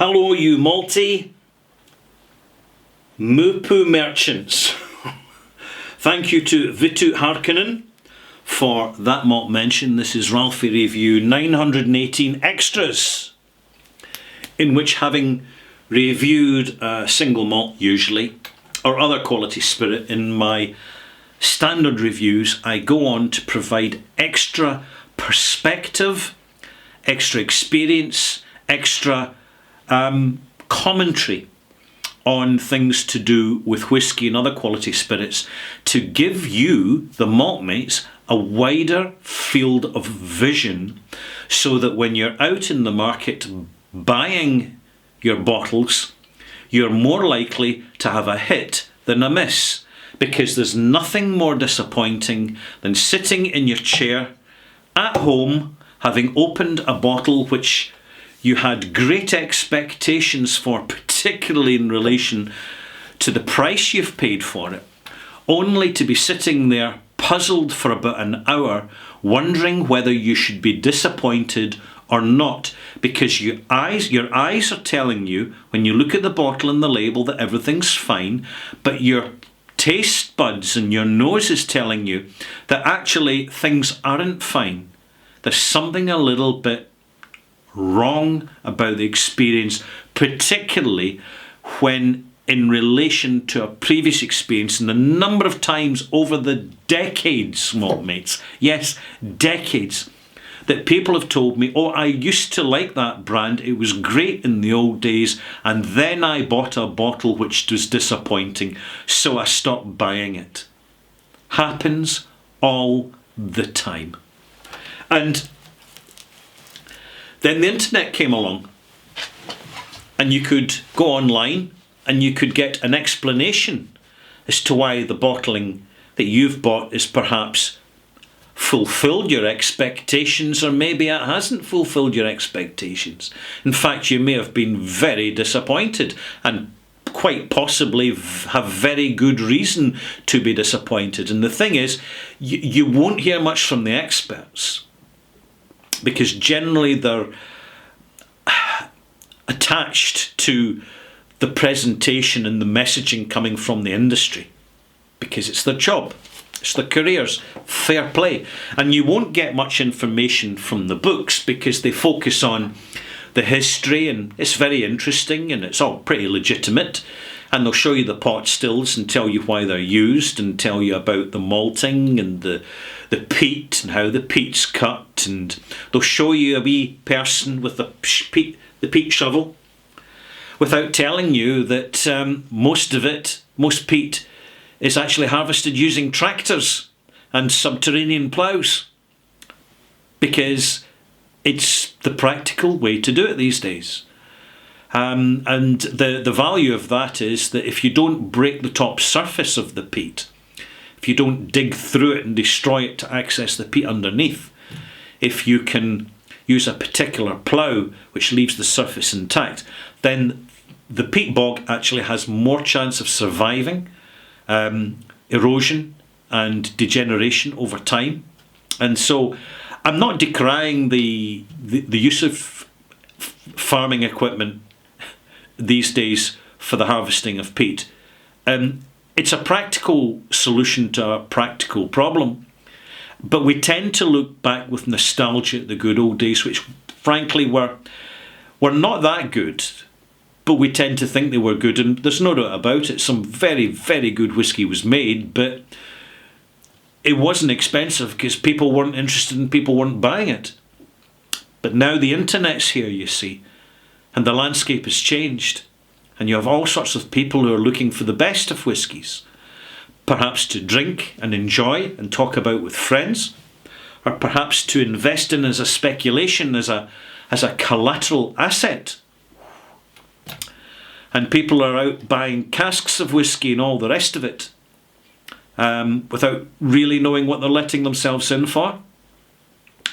Hello, you multi Mupu merchants. Thank you to Vitu Harkonnen for that malt mention. This is Ralphie Review 918 Extras, in which, having reviewed a single malt usually, or other quality spirit in my standard reviews, I go on to provide extra perspective, extra experience, extra commentary on things to do with whisky and other quality spirits, to give you, the malt mates, a wider field of vision, so that when you're out in the market buying your bottles, you're more likely to have a hit than a miss, because there's nothing more disappointing than sitting in your chair at home, having opened a bottle which you had great expectations for, particularly in relation to the price you've paid for it, only to be sitting there puzzled for about an hour, wondering whether you should be disappointed or not, because your eyes are telling you, when you look at the bottle and the label, that everything's fine, but your taste buds and your nose is telling you that actually things aren't fine. There's something a little bit wrong about the experience, particularly when in relation to a previous experience, and the number of times over the decades, malt mates, yes, decades, that people have told me, oh, I used to like that brand, it was great in the old days, and then I bought a bottle which was disappointing, so I stopped buying it. Happens all the time. And then the internet came along, and you could go online and you could get an explanation as to why the bottling that you've bought is perhaps fulfilled your expectations, or maybe it hasn't fulfilled your expectations. In fact, you may have been very disappointed, and quite possibly have very good reason to be disappointed. And the thing is, you won't hear much from the experts, because generally they're attached to the presentation and the messaging coming from the industry, because it's their job, it's their careers, fair play. And you won't get much information from the books, because they focus on the history, and it's very interesting and it's all pretty legitimate, and they'll show you the pot stills and tell you why they're used, and tell you about the malting and the peat and how the peat's cut, and they'll show you a wee person with the peat shovel, without telling you that most peat is actually harvested using tractors and subterranean ploughs, because it's the practical way to do it these days. And the value of that is that if you don't break the top surface of the peat, if you don't dig through it and destroy it to access the peat underneath, if you can use a particular plough which leaves the surface intact, then the peat bog actually has more chance of surviving erosion and degeneration over time. And so I'm not decrying the use of farming equipment these days for the harvesting of peat. It's a practical solution to a practical problem, but we tend to look back with nostalgia at the good old days, which frankly were not that good, but we tend to think they were good, and there's no doubt about it. Some very, very good whisky was made, but it wasn't expensive because people weren't interested and people weren't buying it. But now the internet's here, you see, and the landscape has changed, and you have all sorts of people who are looking for the best of whiskies, perhaps to drink and enjoy and talk about with friends, or perhaps to invest in as a speculation, as a collateral asset. And people are out buying casks of whiskey and all the rest of it, without really knowing what they're letting themselves in for.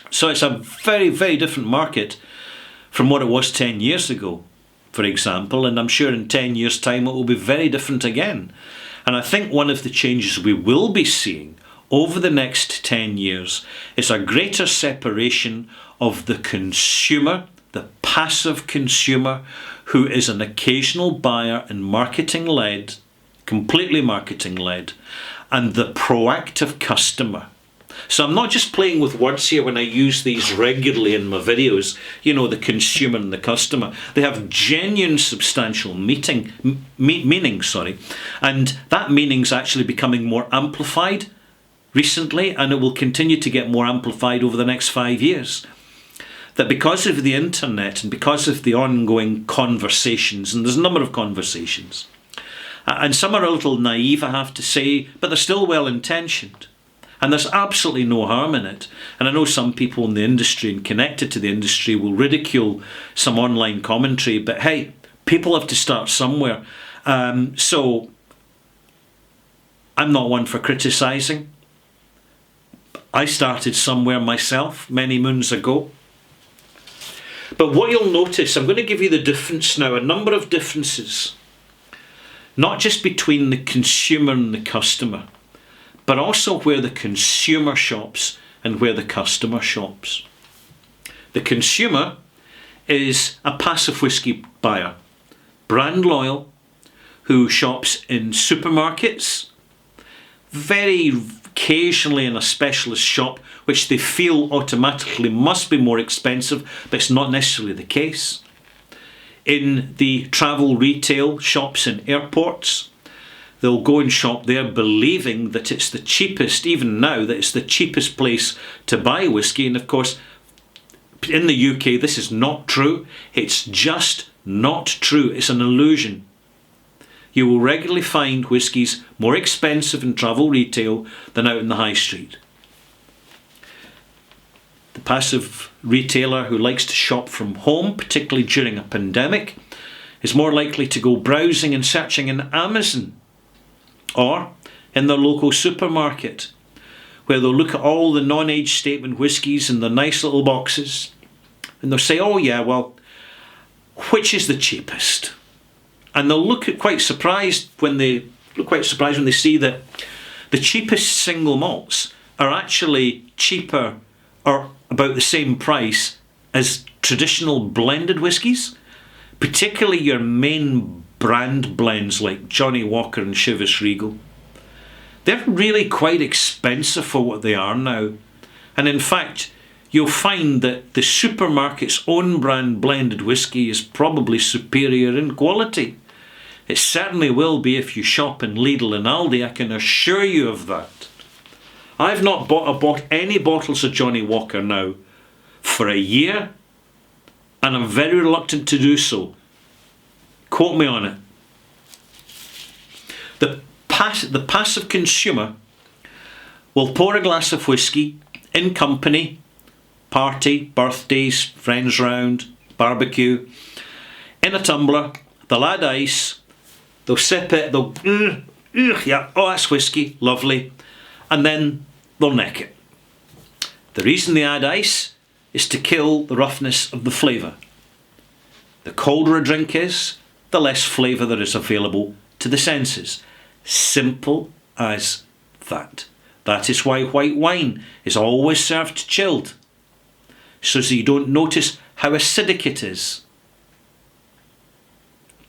So it's a very, very different market from what it was 10 years ago, for example, and I'm sure in 10 years' time it will be very different again. And I think one of the changes we will be seeing over the next 10 years is a greater separation of the consumer, the passive consumer who is an occasional buyer and marketing-led, completely marketing-led, and the proactive customer. So I'm not just playing with words here when I use these regularly in my videos, you know, the consumer and the customer. They have genuine substantial meaning, and that meaning's actually becoming more amplified recently, and it will continue to get more amplified over the next 5 years. That because of the internet and because of the ongoing conversations, and there's a number of conversations, and some are a little naive, I have to say, but they're still well-intentioned. And there's absolutely no harm in it. And I know some people in the industry and connected to the industry will ridicule some online commentary, but hey, people have to start somewhere. So I'm not one for criticising. I started somewhere myself many moons ago. But what you'll notice, I'm going to give you the difference now, a number of differences, not just between the consumer and the customer, but also where the consumer shops and where the customer shops. The consumer is a passive whisky buyer, brand loyal, who shops in supermarkets, very occasionally in a specialist shop, which they feel automatically must be more expensive, but it's not necessarily the case. In the travel retail shops in airports, they'll go and shop there believing that it's the cheapest, even now, that it's the cheapest place to buy whisky. And of course, in the UK, this is not true. It's just not true. It's an illusion. You will regularly find whiskies more expensive in travel retail than out in the high street. The passive retailer who likes to shop from home, particularly during a pandemic, is more likely to go browsing and searching in Amazon or in their local supermarket, where they'll look at all the non-age statement whiskies in the nice little boxes, and they'll say, oh yeah, well, which is the cheapest? And they'll look quite surprised when they see that the cheapest single malts are actually cheaper or about the same price as traditional blended whiskies, particularly your main brand blends like Johnnie Walker and Chivas Regal. They're really quite expensive for what they are now. And in fact, you'll find that the supermarket's own brand blended whisky is probably superior in quality. It certainly will be if you shop in Lidl and Aldi, I can assure you of that. I've not bought any bottles of Johnnie Walker now for a year, and I'm very reluctant to do so. Quote me on it. The passive consumer will pour a glass of whisky in company, party, birthdays, friends round, barbecue, in a tumbler. They'll add ice, they'll sip it, they'll, yeah, oh that's whisky, lovely, and then they'll neck it. The reason they add ice is to kill the roughness of the flavour. The colder a drink is, the less flavour there is available to the senses. Simple as that. That is why white wine is always served chilled, so that you don't notice how acidic it is.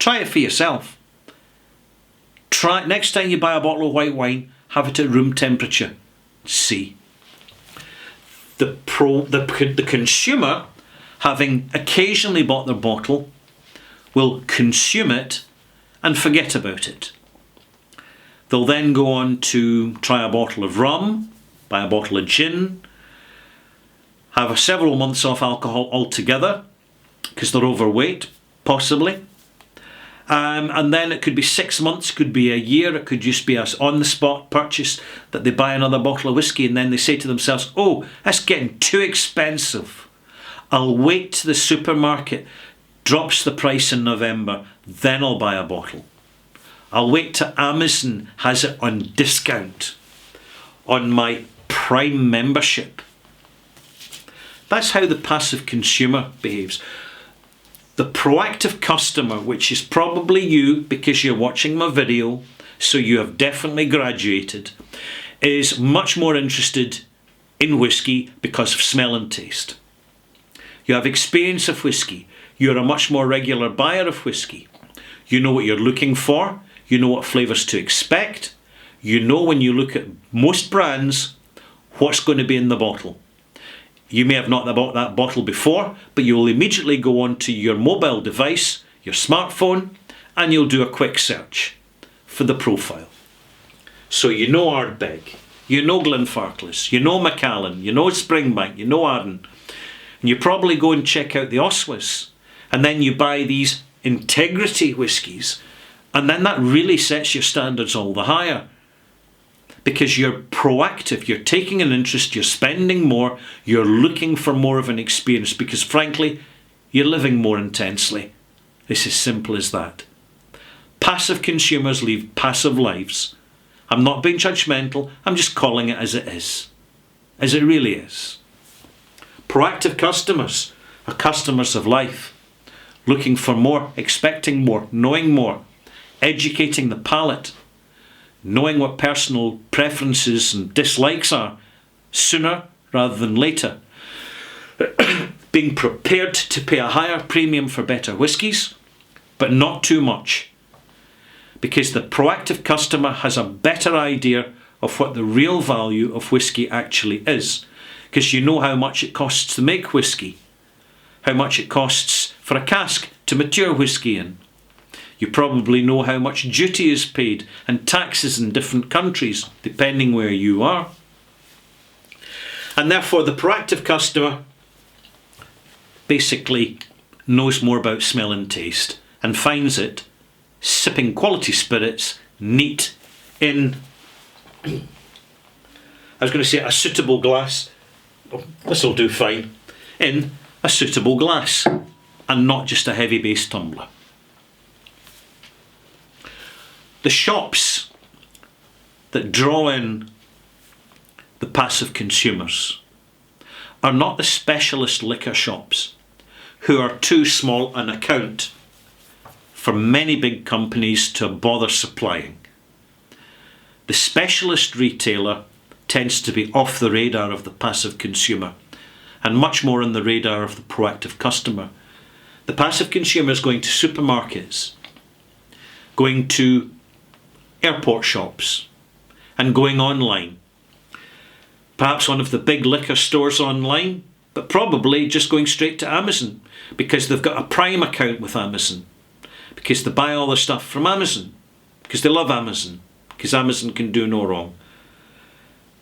Try it for yourself. Try next time you buy a bottle of white wine, have it at room temperature. See. The consumer, having occasionally bought their bottle, will consume it and forget about it. They'll then go on to try a bottle of rum, buy a bottle of gin, have several months off alcohol altogether because they're overweight, possibly. And then it could be 6 months, could be a year, it could just be an on-the-spot purchase that they buy another bottle of whiskey, and then they say to themselves, oh, that's getting too expensive. I'll wait till the supermarket drops the price in November, then I'll buy a bottle. I'll wait till Amazon has it on discount on my Prime membership. That's how the passive consumer behaves. The proactive customer, which is probably you because you're watching my video, so you have definitely graduated, is much more interested in whisky because of smell and taste. You have experience of whisky. You're a much more regular buyer of whisky. You know what you're looking for. You know what flavours to expect. You know when you look at most brands, what's going to be in the bottle. You may have not bought that bottle before, but you will immediately go onto your mobile device, your smartphone, and you'll do a quick search for the profile. So you know Ardbeg, you know Glenfarclas, you know Macallan, you know Springbank, you know Arden. And you probably go and check out the Oswis. And then you buy these integrity whiskies. And then that really sets your standards all the higher. Because you're proactive, you're taking an interest, you're spending more, you're looking for more of an experience. Because frankly, you're living more intensely. It's as simple as that. Passive consumers live passive lives. I'm not being judgmental, I'm just calling it as it is. As it really is. Proactive customers are customers of life. Looking for more, expecting more, knowing more, educating the palate, knowing what personal preferences and dislikes are sooner rather than later. Being prepared to pay a higher premium for better whiskies, but not too much. Because the proactive customer has a better idea of what the real value of whisky actually is. Because you know how much it costs to make whisky, how much it costs for a cask to mature whisky in. You probably know how much duty is paid and taxes in different countries, depending where you are. And therefore the proactive customer basically knows more about smell and taste and finds it sipping quality spirits neat in, I was going to say a suitable glass. Oh, this will do fine. In a suitable glass and not just a heavy base tumbler. The shops that draw in the passive consumers are not the specialist liquor shops who are too small an account for many big companies to bother supplying. The specialist retailer tends to be off the radar of the passive consumer and much more on the radar of the proactive customer. The passive consumer is going to supermarkets, going to airport shops and going online. Perhaps one of the big liquor stores online, but probably just going straight to Amazon because they've got a Prime account with Amazon, because they buy all their stuff from Amazon, because they love Amazon, because Amazon can do no wrong.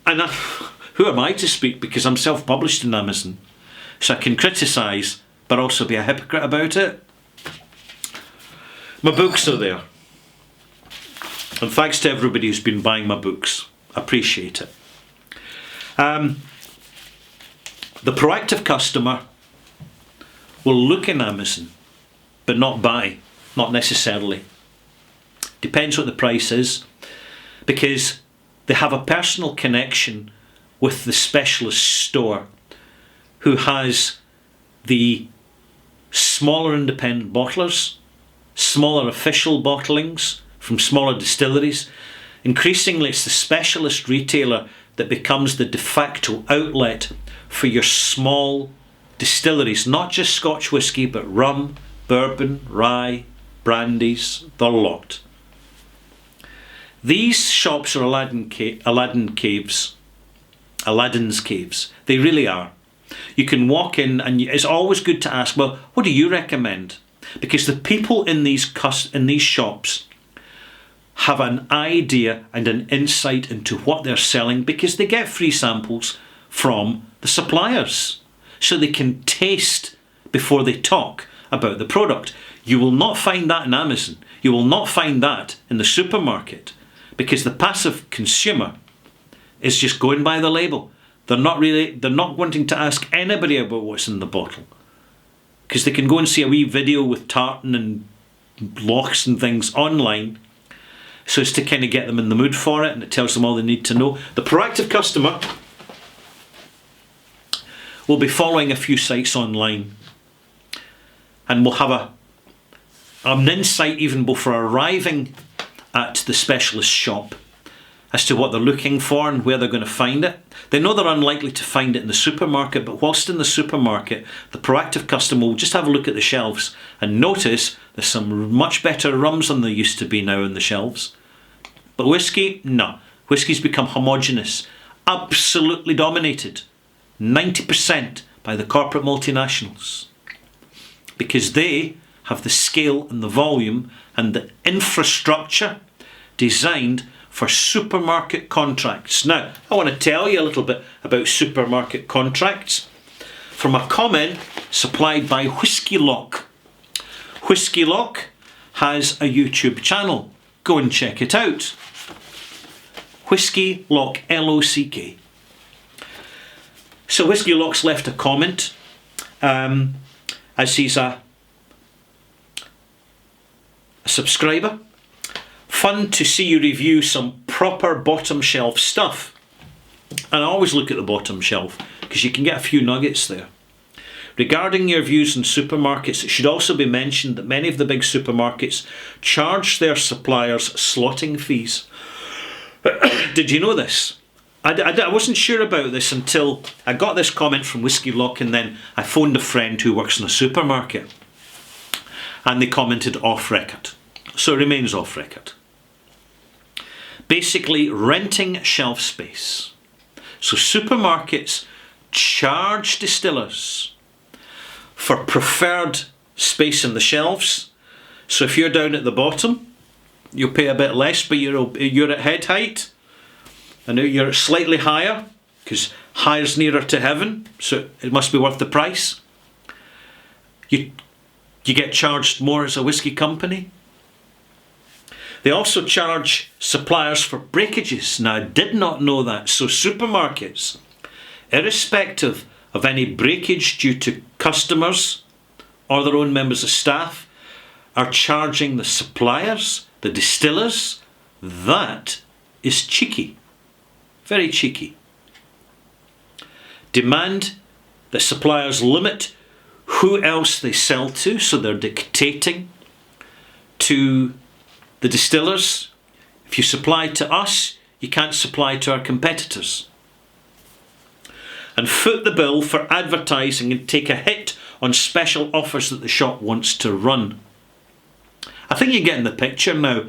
And who am I to speak, because I'm self-published in Amazon, so I can criticise but also be a hypocrite about it. My books are there, and thanks to everybody who's been buying my books. I appreciate it. The proactive customer will look in Amazon but not buy, not necessarily. Depends what the price is, because they have a personal connection with the specialist store who has the smaller independent bottlers, smaller official bottlings from smaller distilleries. Increasingly it's the specialist retailer that becomes the de facto outlet for your small distilleries, not just Scotch whisky but rum, bourbon, rye, brandies, the lot. These shops are Aladdin's caves. They really are. You can walk in and it's always good to ask, well, what do you recommend? Because the people in these shops have an idea and an insight into what they're selling because they get free samples from the suppliers. So they can taste before they talk about the product. You will not find that in Amazon. You will not find that in the supermarket because the passive consumer is just going by the label. They're not wanting to ask anybody about what's in the bottle because they can go and see a wee video with tartan and lochs and things online. So it's to kind of get them in the mood for it, and it tells them all they need to know. The proactive customer will be following a few sites online and will have an insight even before arriving at the specialist shop as to what they're looking for and where they're going to find it. They know they're unlikely to find it in the supermarket, but whilst in the supermarket, the proactive customer will just have a look at the shelves and notice there's some much better rums than there used to be now on the shelves. But whisky, no. Whisky's become homogenous, absolutely dominated, 90% by the corporate multinationals, because they have the scale and the volume and the infrastructure designed for supermarket contracts. Now, I want to tell you a little bit about supermarket contracts from a comment supplied by Whisky Lock. Whisky Lock has a YouTube channel. Go and check it out. Whisky Lock, L-O-C-K. So Whisky Lock's left a comment as he's a subscriber. Fun to see you review some proper bottom shelf stuff. And I always look at the bottom shelf because you can get a few nuggets there. Regarding your views on supermarkets, it should also be mentioned that many of the big supermarkets charge their suppliers slotting fees. Did you know this? I wasn't sure about this until I got this comment from Whisky Lock, and then I phoned a friend who works in a supermarket and they commented off record. So it remains off record. Basically, renting shelf space. So supermarkets charge distillers for preferred space in the shelves. So if you're down at the bottom, you'll pay a bit less, but you're at head height, and you're slightly higher because higher's nearer to heaven, so it must be worth the price. You get charged more as a whisky company. They also charge suppliers for breakages. Now, I did not know that. So supermarkets, irrespective of any breakage due to customers or their own members of staff, are charging the suppliers, the distillers. That is cheeky. Very cheeky. Demand that suppliers limit who else they sell to, so they're dictating to the distillers, if you supply to us, you can't supply to our competitors. And foot the bill for advertising and take a hit on special offers that the shop wants to run. I think you're getting the picture now.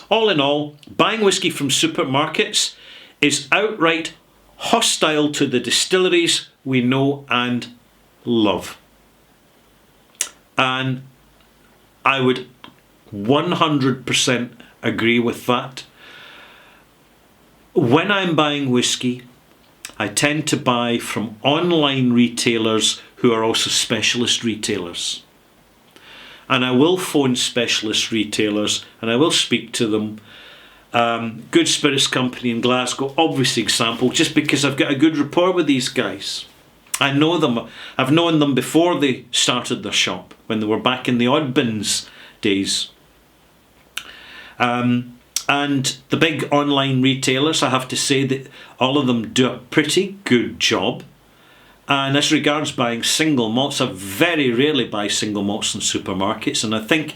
All in all, buying whisky from supermarkets is outright hostile to the distilleries we know and love. And I would 100% agree with that. When I'm buying whisky, I tend to buy from online retailers who are also specialist retailers. And I will phone specialist retailers and I will speak to them. Good Spirits Company in Glasgow, obvious example, just because I've got a good rapport with these guys. I know them. I've known them before they started their shop, when they were back in the Odd Bins days. And the big online retailers, I have to say that all of them do a pretty good job. And as regards buying single malts, I very rarely buy single malts in supermarkets. And I think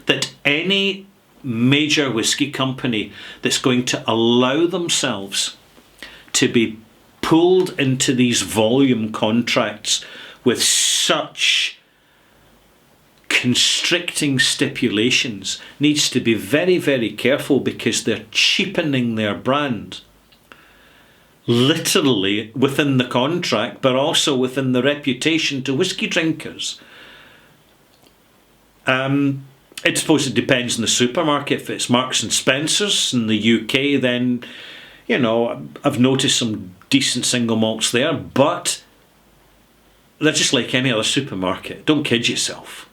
that any major whisky company that's going to allow themselves to be pulled into these volume contracts with such constricting stipulations needs to be very, very careful, because they're cheapening their brand. Literally within the contract, but also within the reputation to whisky drinkers. I suppose it depends on the supermarket. If it's Marks and Spencer's in the UK, then, you know, I've noticed some decent single malts there, but they're just like any other supermarket. Don't kid yourself.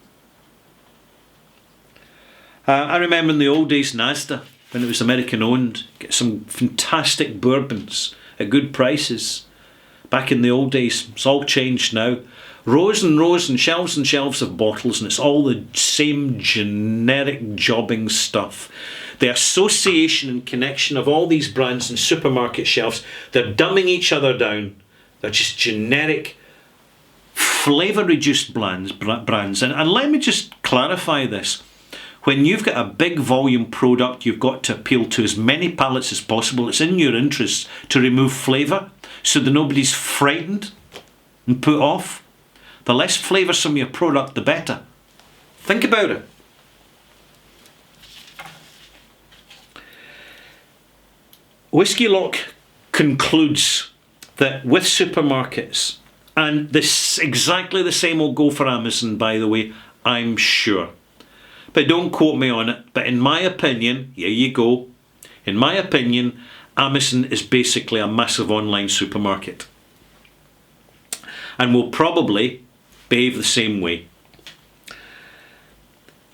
I remember in the old days, NASDA, when it was American owned, get some fantastic bourbons at good prices. Back in the old days, it's all changed now. Rows and shelves of bottles, and it's all the same generic jobbing stuff. The association and connection of all these brands and supermarket shelves, they're dumbing each other down. They're just generic, flavour-reduced brands. And let me just clarify this. When you've got a big volume product, you've got to appeal to as many palates as possible. It's in your interest to remove flavour so that nobody's frightened and put off. The less flavoursome your product, the better. Think about it. Whisky Lock concludes that with supermarkets, and this exactly the same will go for Amazon, by the way, I'm sure. But don't quote me on it. But in my opinion, here you go. In my opinion, Amazon is basically a massive online supermarket. And will probably behave the same way.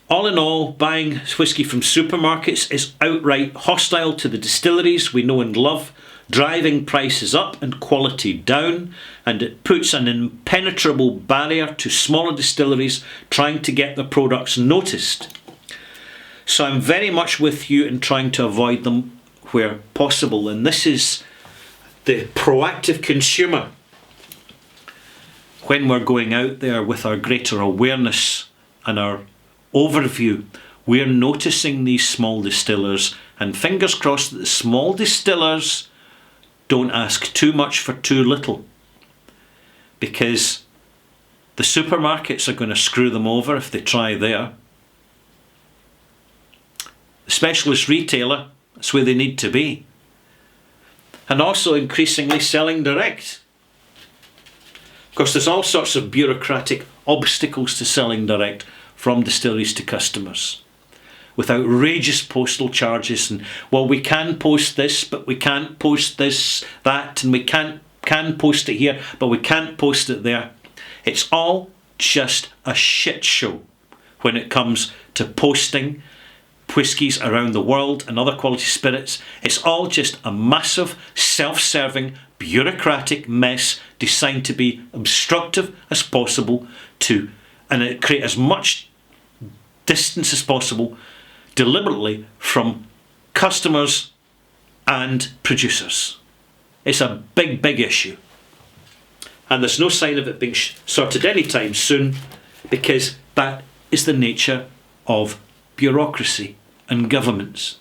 All in all, buying whisky from supermarkets is outright hostile to the distilleries we know and love, driving prices up and quality down, and it puts an impenetrable barrier to smaller distilleries trying to get their products noticed. So I'm very much with you in trying to avoid them where possible, and this is the proactive consumer. When we're going out there with our greater awareness and our overview, we're noticing these small distillers, and fingers crossed that the small distillers don't ask too much for too little, because the supermarkets are going to screw them over if they try there. The specialist retailer, that's where they need to be. And also increasingly selling direct. Of course, there's all sorts of bureaucratic obstacles to selling direct from distilleries to customers, with outrageous postal charges and, well, we can post this, but we can't post this, that, and we can post it here, but we can't post it there. It's all just a shit show when it comes to posting whiskies around the world and other quality spirits. It's all just a massive, self-serving, bureaucratic mess designed to be obstructive as possible and create as much distance as possible deliberately from customers and producers. It's a big, big issue. And there's no sign of it being sorted anytime soon, because that is the nature of bureaucracy and governments.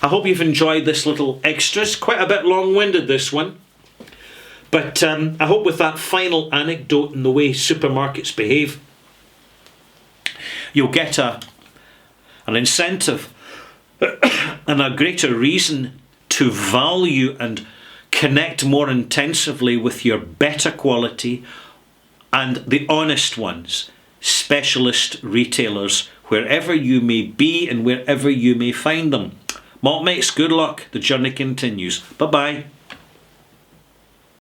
I hope you've enjoyed this little extras. Quite a bit long-winded, this one. But I hope with that final anecdote and the way supermarkets behave, you'll get an incentive and a greater reason to value and connect more intensively with your better quality and the honest ones, specialist retailers, wherever you may be and wherever you may find them. Maltmates, good luck. The journey continues. Bye-bye.